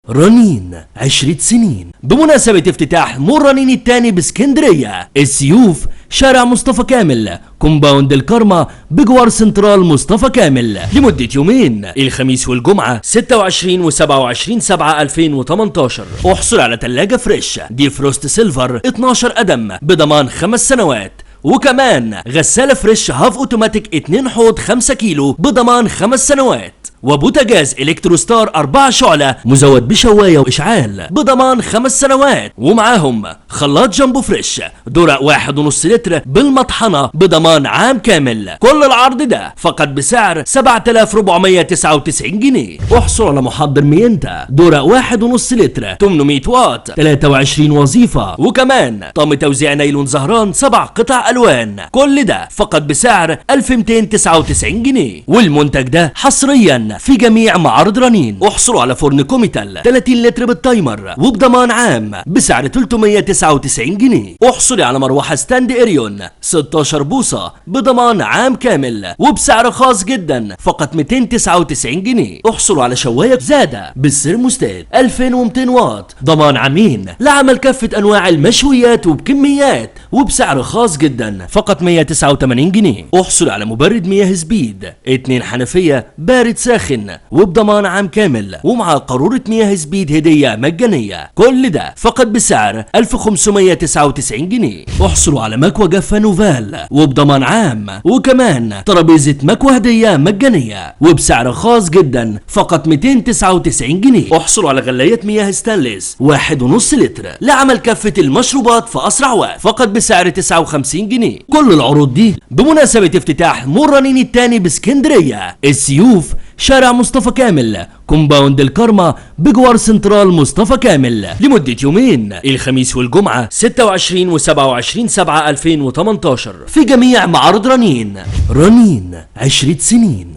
رنين 10 سنين بمناسبة افتتاح مول رنين الثاني باسكندرية. السيوف، شارع مصطفى كامل، كومباوند الكرمة بجوار سنترال مصطفى كامل، لمدة يومين الخميس والجمعة 26 و27/7/2018. احصل على ثلاجة فريش دي فروست سيلفر 12 قدم بضمان 5 سنوات، وكمان غسالة فريش هاف اوتوماتيك 2 حوض 5 كيلو بضمان 5 سنوات، وبوتاجاز الكتروستار 4 شعلة مزود بشواية واشعال بضمان 5 سنوات، ومعاهم خلاط جامبو فريش درق 1.5 لتر بالمطحنة بضمان عام كامل. كل العرض ده فقط بسعر 7499 جنيه. احصل على محضر مينتا درق 1.5 لتر 800 واط 23 وظيفة، وكمان طقم توزيع نايلون زهران 7 قطع الوان. كل ده فقط بسعر 1299 جنيه، والمنتج ده حصريا في جميع معارض رنين. احصلوا على فرن كوميتال 30 لتر بالتايمر وبضمان عام بسعر 399 جنيه. احصلي على مروحة ستاند إيريون 16 بوصة بضمان عام كامل وبسعر خاص جدا فقط 299 جنيه. احصلوا على شواية زادة بالسيرموستات 2200 واط ضمان عامين لعمل كافة انواع المشويات وبكميات وبسعر خاص جدا فقط 189 جنيه. احصل على مبرد مياه سبيد 2 حنفية بارد ساخن وبضمان عام كامل ومع قارورة مياه سبيد هدية مجانية. كل ده فقط بسعر 1599 جنيه. احصلوا على مكوى جافة نوفال وبضمان عام، وكمان ترابيزة مكوى هدية مجانية وبسعر خاص جدا فقط 299 جنيه. احصلوا على غلاية مياه ستانلس 1.5 لتر لعمل كافة المشروبات في اسرع وقت فقط بسعر 59 جنيه. كل العروض دي بمناسبة افتتاح مول رنين الثاني باسكندرية. السيوف، شارع مصطفى كامل، كومباوند الكرمة بجوار سنترال مصطفى كامل، لمدة يومين الخميس والجمعة 26 و27/7/2018 في جميع معارض رنين. رنين 10 سنين.